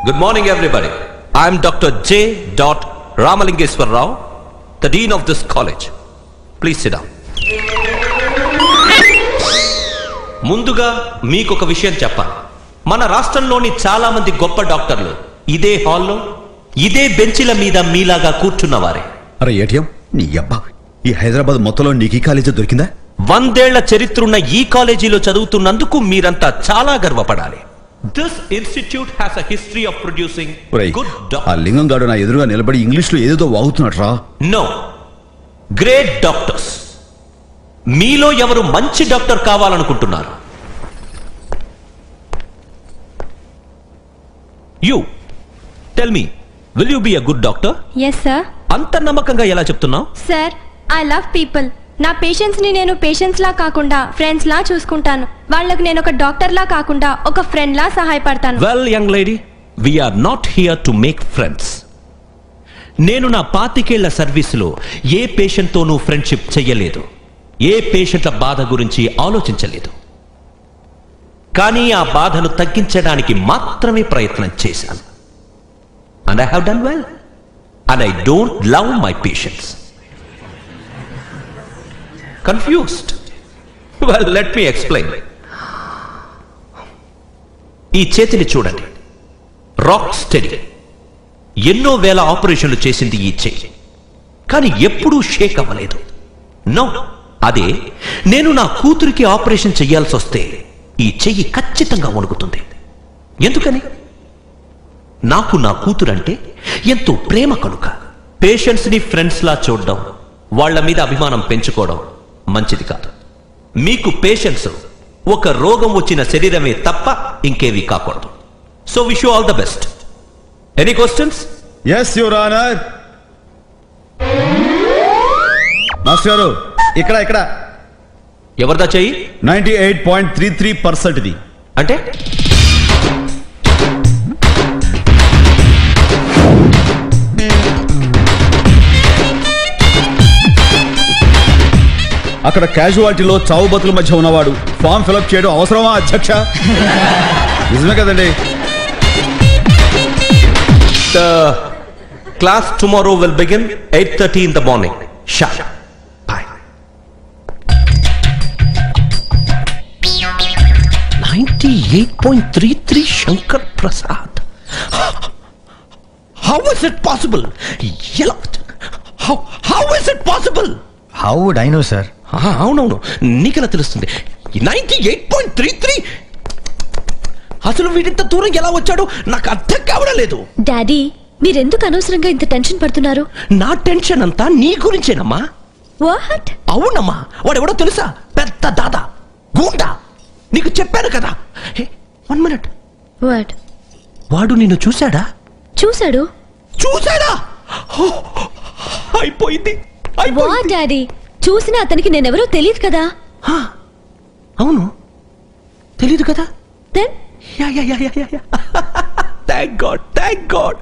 Good morning, everybody. I am Dr. J. Ramalingeshwar Rao, the Dean of this college. Please sit down. ముందుగా మీకు ఒక విషయం చెప్పాలి. మన రాష్ట్రంలోని చాలా మంది గొప్ప డాక్టర్లు ఇదే హాల్లో ఇదే బెంచిల మీద మీలాగా కూర్చున్నవారే. అరే ఏటీఎం నీ అబ్బా, ఈ హైదరాబాద్ మొత్తంలో నీకు ఈ కాలేజీ దొరికిందా? 100 ఏళ్ల చరిత్రున్న ఈ కాలేజీలో చదువుతున్నందుకు మీరంతా చాలా గర్వపడాలి. This institute has a history of producing good doctors. ఆ లింగం గాడు నా ఎదురుగా నిలబడి ఇంగ్లీష్లో ఏదేదో వాగుతున్నాడు రా. No, great doctors. మీలో ఎవరు మంచి డాక్టర్ కావాలనుకుంటున్నారు? You tell me, will you be a good doctor? Yes sir. అంత నమ్మకంగా ఎలా చెప్తున్నావు? Sir, I love people. నా పేషెంట్స్ ని నేను పేషెంట్స్ లా కాకుండా ఫ్రెండ్స్ లా చూసుకుంటాను. వాళ్ళకు నేను ఒక డాక్టర్ లా కాకుండా ఒక friend law సహాయపడతాను. Well, young lady, we are not here to make friends. నేను నా 25 ఏళ్ల సర్వీసులో ఏ పేషెంట్ తోనూ ఫ్రెండ్షిప్ చెయ్యలేదు, ఏ పేషెంట్ల బాధ గురించి ఆలోచించలేదు. కానీ ఆ బాధను తగ్గించడానికి మాత్రమే ప్రయత్నం చేశాను. And I have done well. And I don't love my patients. Confused? Well, let me explain. ఈ చేతిని చూడండి, రాక్ స్టెడీ. ఎన్నో వేల ఆపరేషన్లు చేసింది ఈ చెయ్యి, కానీ ఎప్పుడూ షేక్ అవ్వలేదు. నో, అదే నేను నా కూతురికి ఆపరేషన్ చెయ్యాల్సి వస్తే ఈ చెయ్యి ఖచ్చితంగా వణుకుతుంది. ఎందుకని? నాకు నా కూతురంటే ఎంతో ప్రేమ కనుక. పేషెంట్స్ ని ఫ్రెండ్స్ లా చూడడం, వాళ్ల మీద అభిమానం పెంచుకోవడం మంచిది కాదు. మీకు పేషెంట్స్ ఒక రోగం వచ్చిన శరీరమే తప్ప ఇంకేవి కాకూడదు. So wish you all the best. Any questions? Yes your honour. Master garu, ఇక్కడ ఎవరిదా చెయ్యి? 98.33% ఇది. అంటే అక్కడ క్యాజువాలిటీలో చావు బతుల మధ్య ఉన్నవాడు ఫామ్ ఫిలప్ చేయడం అవసరమా అధ్యక్ష? నిజమే కదండి. The class tomorrow will begin 8:30 in the morning. Sharp. Bye. 98.33 Shankar Prasad. How is it possible? How is it possible? How would I know, sir? అవునవును, నీకెలా తెలుస్తుంది? 98.33. అసలు వీడింత దూరం ఎలా వచ్చాడో నాకు అర్థం కావడం లేదు. డాడీ, మీరెందుకు అనవసరంగా ఇంత టెన్షన్ పడుతున్నారు? నా టెన్షన్ అంతా నీ గురించేనమ్మా. వాట్? అవునమ్మా, వాడెవడో తెలుసా? పెద్ద దాదా, గూండా. నీకు చెప్పాను కదా. 1 minute. వాట్? వాడు నిన్ను చూశాడా? చూశాడా? అయిపోయింది. What daddy? చూసినా అతనికి నేనెవరో తెలియదు కదా. అవును, తెలీదు కదా. Then thank god.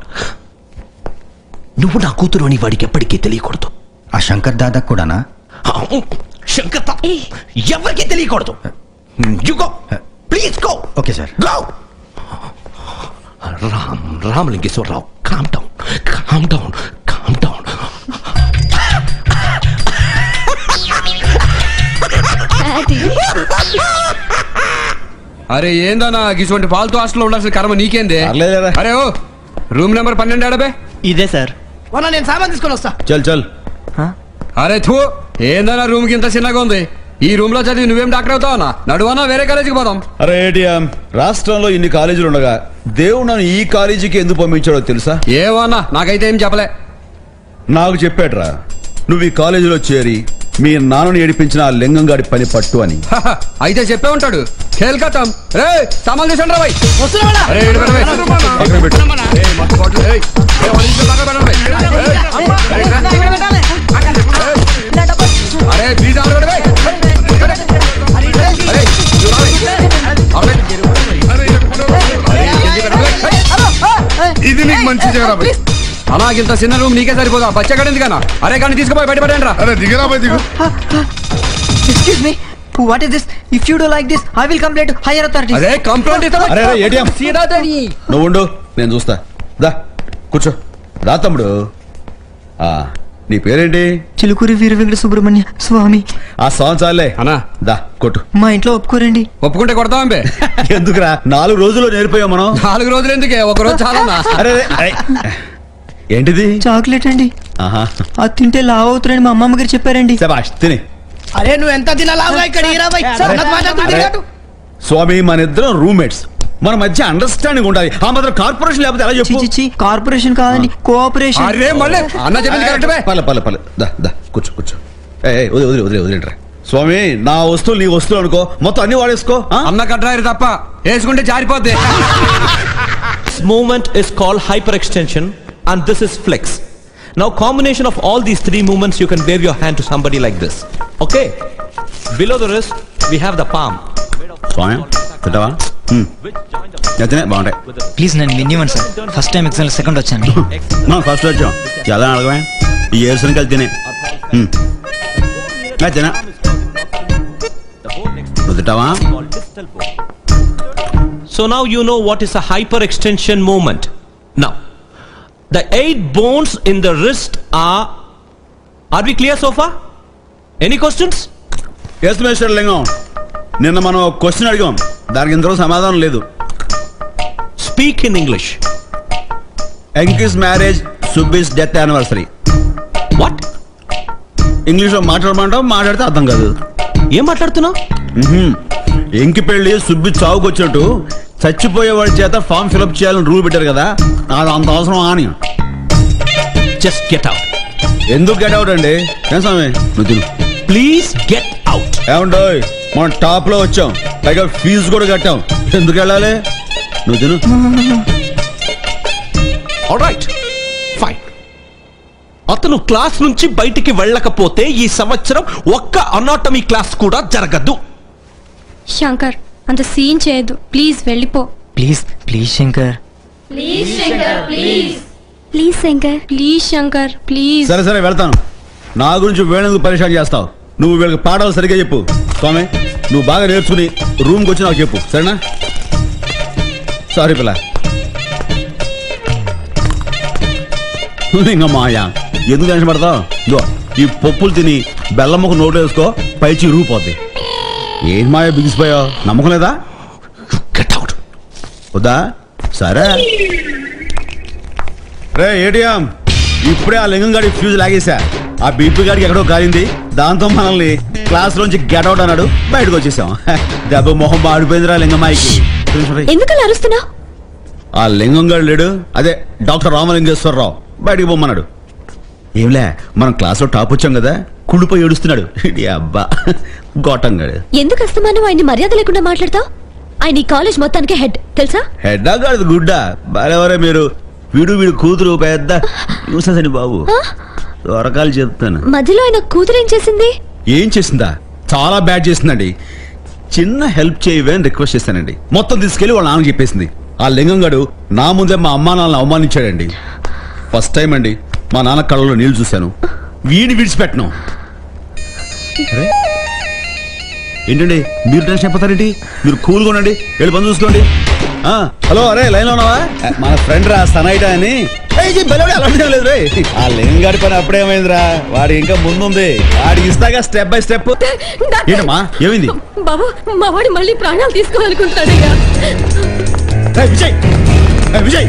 నువ్వు నా కూతురు అని వాడికి ఎప్పటికీ తెలియకూడదు. ఆ శంకర్ దాదా కూడానా? శంకర్ ఎవరికి తెలియకూడదు. You go, please go. Okay sir. Go. Ramalingeswara Rao, calm down. అరే ఏందన్నా గిటువంటి ఫాల్తూ హాస్టల్లో ఉండాల్సిన కర్మ నీకేందే? అరే ఓ రూమ్ నెంబర్ 12 ఆడబే. ఇదే సార్. నేను సామాన్ తీసుకొని వస్తా. చల్. అరే థూ, ఏందన్నా రూమ్ కి ఇంత చిన్నగా ఉంది? ఈ రూమ్ లో చదివి నువ్వేం డాక్టర్ అవుతావన్నా? నడువన్నా వేరే కాలేజీకి పోదాం. అరే ఏటీఎం, రాష్ట్రంలో ఇన్ని కాలేజీలు ఉండగా దేవుడు నన్ను ఈ కాలేజీకి ఎందుకు పంపించాడో తెలుసా? ఏమన్నా నాకైతే ఏం చెప్పలే. నాకు చెప్పాడ్రా, నువ్వు ఈ కాలేజీలో చేరి మీ నాన్నని ఏడిపించిన ఆ లింగం గాడి పని పట్టు అని. అయితే చెప్పే ఉంటాడు. ఖేల్కతం రే, సామాన్ తీసండి రా భయ్. ఇది నీకు మంచి జగరా భయ్. అలాగింత చిన్న రూమ్ నీకే సరిపోదా? బచ్చగాడు ఎందుకన్నా? అరే కానీ తీసుకుపోయి బయటపడండి రా. అరే దిగరా భయ్, దిగు. Excuse me, What is this? If you don't like this, I will complain to higher authorities. అరే కంప్లైంట్ అరే ఏటీఎం నువ్వు ఉండు, నేను చూస్తా. దా కూర్చో. దా తమ్ముడు. నీ పేరేంటి? చిలుకూరి వీర వెంకట సుబ్రహ్మణ్య స్వామి. ఆ సాంగ్ చాలే అన్నా. దా కొట్టు. మా ఇంట్లో ఒప్పుకోరండి. ఒప్పుకుంటే కొడతాం బే. ఎందుకురా 4 రోజుల్లో నేర్పోయాం మనం. 4 రోజులు ఎందుకే, ఒక రోజు చాలా. అరే ఏంటిది? చాక్లెట్ అండి. ఆహా, అది తింటే లావ్ అవుతారని మా అమ్మమ్మ గారు చెప్పారండి. శభాష్ తిని. అరే నువ్వు ఎంత తినాలా ఇక్కడ స్వామి మన ఇద్దరం రూమ్మేట్స్, మన మధ్య అండర్స్టాండింగ్ ఉండాలి. ఆ మాత్రం కార్పొరేషన్ లేకపోతే ఎలా చెప్పు? చిచి కార్పొరేషన్ కాదండి, కోఆపరేషన్. అరే మళ్ళీ అన్న చెప్పింది కరెక్ట్ బే. పర్లే దా కూర్చో కూర్చో. వదిలేంట్రా. స్వామి నా వస్తువులు నీ వస్తువులు అనుకో, మొత్తం అన్ని వాడేసుకో. అన్న కట్రారు తప్ప వేసుకుంటే జారిపోద్ది. This movement is called hyperextension and this is flex. Now combination of all these 3 movements you can wave your hand to somebody like this. Okay? Below the wrist we have the palm. స్వామి తింటావా? బాగుంటాయి. Please నన్ను వినివ్వండి sir, first time exam second వచ్చాను. మనం first వచ్చాం. ఎలా అడగమే ఈ ఏర్సని కలిసి తినే తినా. నువ్వు తింటావా? So now you know what is a hyperextension movement. Now the 8 bones in the wrist are we clear so far? Any questions? Yes mister Lingam, నిన్న మనం క్వశ్చన్ అడిగాం, దానికి ఇంతలో సమాధానం లేదు. Speak in English. Enki's marriage, Subbi's death anniversary. What? English లో మాట్లాడితే అర్థం కాదు. ఏం మాట్లాడుతున్నావు? ఎంకి పెళ్లి సుబ్బి చావుకు వచ్చినట్టు చచ్చిపోయేవాడి చేత ఫామ్ ఫిల్అప్ చేయాలని రూల్ పెట్టారు కదా, అది అంత అవసరం అని. Just get out. ఎందుకు గెట్ అవుట్ అండి? ఏం స్వామి నువ్వు తిను. Please get out. ఏమంటో మనం టాప్ లో వచ్చాం, పైగా ఫీజు కూడా కట్టాం, ఎందుకు వెళ్ళాలి? నువ్వు తిను. All right. Fine. అతను క్లాస్ నుంచి బయటికి వెళ్ళకపోతే ఈ సంవత్సరం ఒక్క అనాటమీ క్లాస్ కూడా జరగదు. శంకర్ అంత సీన్ చేయదు, ప్లీజ్ వెళ్ళిపో. Please Shankar. Please Shankar please. సరే వెళ్తాను. నా గురించి వీళ్ళెందుకు పరిశాన్ చేస్తావు? నువ్వు వీళ్ళకి పాఠాలు సరిగ్గా చెప్పు. స్వామి నువ్వు బాగా నేర్చుకుని రూమ్కి వచ్చి నాకు చెప్పు, సరేనా? సారీ పిల్ల. ఇంకా మాయా ఎందుకు టెన్షన్ పడతావు? ఇదో ఈ పప్పులు తిని బెల్లమ్మకు నోటు వేసుకో, పైచి రూపోద్ది. ఏంటి మాయా బిగిసిపోయావు? నమ్మకం లేదా? Get out. వద్దా? సరే రే ఏటీఎం, ఇప్పుడే ఆ లింగం గాడి ఫ్యూజ్ లాగేశా. ఆ బీపీ గాడికి ఎక్కడో కాలింది, దాంతో మనల్ని క్లాస్ లోంచి గెట్ అవుట్ అన్నాడు, బయటకు వచ్చేసాం. దెబ్బ మొహం మాడిపోయిందిరా లింగమ్మాయికి. ఎందుకు అరుస్తున్నా? ఆ లింగం గాడు లేడు, అదే డాక్టర్ రామలింగేశ్వరరావు, బయటికి పొమ్మన్నాడు. ఏంలే మనం క్లాస్ లో టాప్ వచ్చాం కదా, కుళ్ళిపోయి ఏడుస్తున్నాడు. అబ్బా గోటంగాడు. ఎందుకు అస్తమానం ఆయన్ని మర్యాద లేకుండా మాట్లాడతావు? ఆయన ఈ కాలేజ్ మొత్తానికి హెడ్ తెలుసా? హెడ్డా కాదు గుడ్డా, బాలేవరే మీరు. వీడు కూతురు పెద్ద న్యూసెన్స్ అని బాబు, దొరకాలు చెప్తాను. మధ్యలో ఆయన కూతురు ఏం చేసింది? ఏం చేసిందా? చాలా బ్యాడ్ చేసిందండి. చిన్న హెల్ప్ చేయవే అని రిక్వెస్ట్ చేశానండి, మొత్తం తీసుకెళ్లి వాళ్ళ నాన్న చెప్పేసింది. ఆ లింగం గాడు నా ముందే మా అమ్మా నాన్నని అవమానించాడండి. ఫస్ట్ టైం అండి మా నాన్న కళ్ళలో నీళ్లు చూశాను. వీడిని విడిచిపెట్టను. ఏంటండి మీరు టెన్షన్ అయిపోతారేంటి? మీరు కూల్గా ఉండండి, వెళ్ళి పని చూసుకోండి. హలో అరే లైన్ లో ఉన్నావా? మన ఫ్రెండ్ రా సనైట అని. అలాంటి లేదు రే, ఆ లింగం గాడి పని అప్పుడేమైందిరా, వాడి ఇంకా ముందుంది, వాడికి ఇస్తాగా స్టెప్ బై స్టెప్. ఏంటమ్మా ఏమైంది? బాబు మా వాడు మళ్ళీ ప్రాణాలు తీసుకోవాలనుకుంటాడు. విజయ్ విజయ్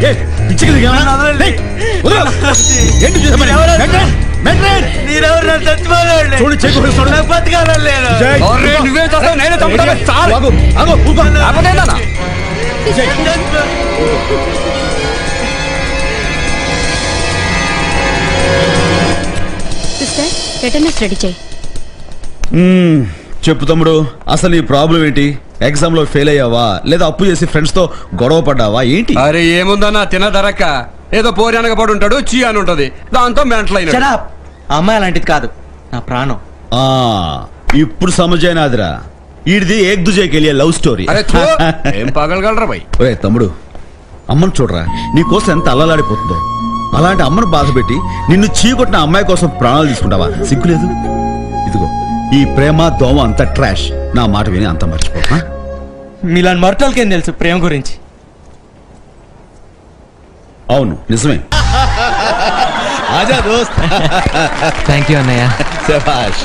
రెడీ చేయి. చెప్పు తమ్ముడు, అసలు ఈ ప్రాబ్లం ఏంటి? ఎగ్జామ్ లో ఫెయిల్ అయ్యావా, లేదా అప్పు చేసి ఫ్రెండ్స్ తో గొడవ పడ్డావా ఏంటి? అరే ఏముందన్నా, తినదరక్క ఏదో పోరానక పడి ఉంటాడు, చీ అని ఉంటది, దాంతో మెంటల్ అయినా. అమ్మాయి అలాంటిది కాదు, నా ప్రాణం. ఇప్పుడు సమజైనాదిరా, ఈడిది ఏక్ దుజేకెళ్ళే లవ్ స్టోరీ. ఏం పగలగలరా భయ్? ఒరే తమ్ముడు, అమ్మను చూడరా, నీ కోసం ఎంత అల్లలాడిపోతుందో. అలాంటి అమ్మను బాధ పెట్టి నిన్ను చీకొట్టిన అమ్మాయి కోసం ప్రాణాలు తీసుకుంటావా? సిగ్గులేదు? ఇదిగో ఈ ప్రేమ దోమ అంతా ట్రాష్. నా మాట విని అంత మర్చిపో. మీలాంటి మరటోళ్ళకేం తెలుసు ప్రేమ గురించి? అవును నిజమే. ఆజా దోస్త్. థ్యాంక్ యూ అన్నయ్య. శభాష్.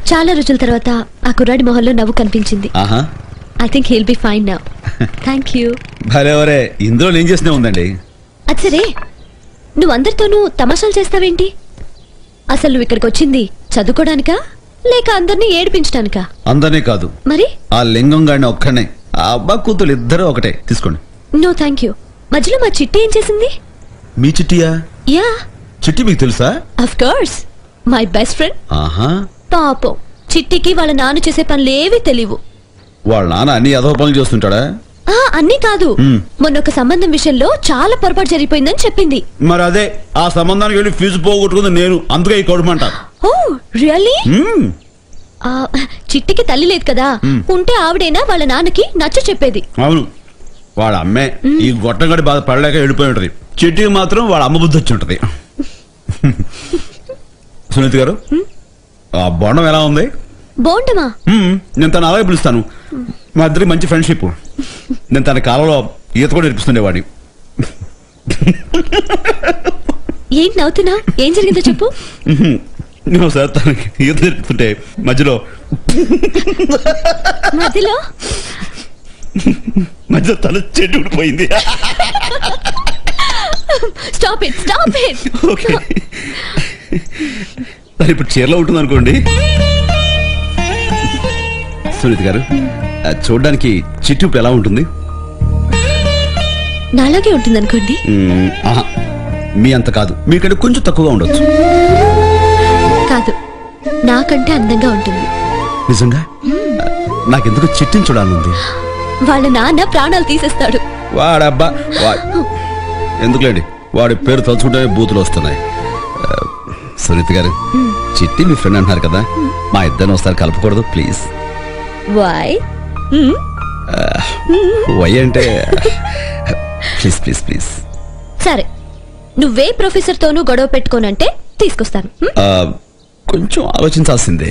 చాలా రోజుల తర్వాత ఆ కుర్రాడి మొహంలో నవ్వు కనిపించింది. ఆహా, I think he'll be fine now. Thank you. భలేవరే, ఇందులో నేను చేసినే ఉందండి. అచ్చరే, నువ్వు అందరితోనూ తమాషాలు చేస్తావేంటి? అసలు నువ్వు ఇక్కడికి వచ్చింది చదువుకోవడానికా లేక అందరినీ ఏడిపించడానికా? అందరినీ కాదు, మరి ఆ లింగం గాడిని ఒక్కనే. ఆ అబ్బా కూతురు ఇద్దరు ఒకటే. తీసుకోండి. No thank you. మధ్యలో మా చిట్టి ఏం చేసింది? మీ చిట్టియా? యా, చిట్టి మీకు తెలుసా? Of course, my best friend. ఆహా. పాపం చిట్టికి వాళ్ళ నాన్న చేసే పనులేవి తెలియవు. వాళ్ళ నాన్న అన్ని అదో పనులు చేస్తుంటాడా? అన్నీ కాదు, మొన్న ఒక సంబంధం విషయంలో చాలా పొరపాటు జరిగిపోయిందని చెప్పింది. మరి అదే ఆ సంబంధానికి వెళ్ళి ఫీజు పోగొట్టుకుంది నేను. అందుకే ఈ కొడమంట. ఓ రియల్లీ? చిట్టికి తల్లి లేదు కదా, ఉంటే ఆవిడైనా వాళ్ళ నాన్నకి నచ్చ చెప్పేది. అవును, వాళ్ళ అమ్మే ఈ గొట్టంగడి బాధ పడలేక వెళ్ళిపోయి ఉంటది. చిట్టికి మాత్రం వాళ్ళ అమ్మ బుద్ధి వచ్చి ఉంటది. సునీత గారు, ఆ బోండం ఎలా ఉంది? బోండమా? నేను తను అలాగే పిలుస్తాను. మా ఇద్దరికి మంచి ఫ్రెండ్షిప్. నేను తన కాలంలో ఈత కూడా నేర్పిస్తుండేవాడి. ఏంటి నవ్వుతున్నా? ఏం జరిగిందో చెప్పు. నేను సార్ తనకి ఈత నేర్పుతుంటే మధ్యలో మధ్యలో తన చెట్టు ఊడిపోయింది. Stop it, stop it. Okay, తను ఇప్పుడు చీరలో ఉంటుంది అనుకోండి. సునీత గారు, చూడడానికి చిట్టు ఎలా ఉంటుంది? నాలాగే ఉంటుంది అనుకోండి. ఆహా, మీ అంత కాదు, మీకంటే కొంచెం తక్కువగా ఉండొచ్చు. కాదు, నాకంటే అందంగా ఉంటుంది. నిజంగా? నాకెందుకు చిట్టిని చూడాలనుంది. వాళ్ళ నాన్న ప్రాణాలు తీసేస్తాడు. వాడబ్బా, ఎందుకులేండి, వాడి పేరు తలుచుకుంటే బూతులు వస్తున్నాయి. సునీత గారు, చిట్టి మీ ఫ్రెండ్ అంటున్నారు కదా, మా ఇద్దరిని ఒకసారి కలపకూడదు ప్లీజ్? వై? వై అంటే ప్లీజ్ ప్లీజ్ ప్లీజ్. సరే, నువ్వే ప్రొఫెసర్ తోనూ గొడవ పెట్టుకోనంటే తీసుకొస్తాను. కొంచెం ఆలోచించాల్సిందే.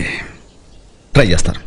ట్రై చేస్తాను.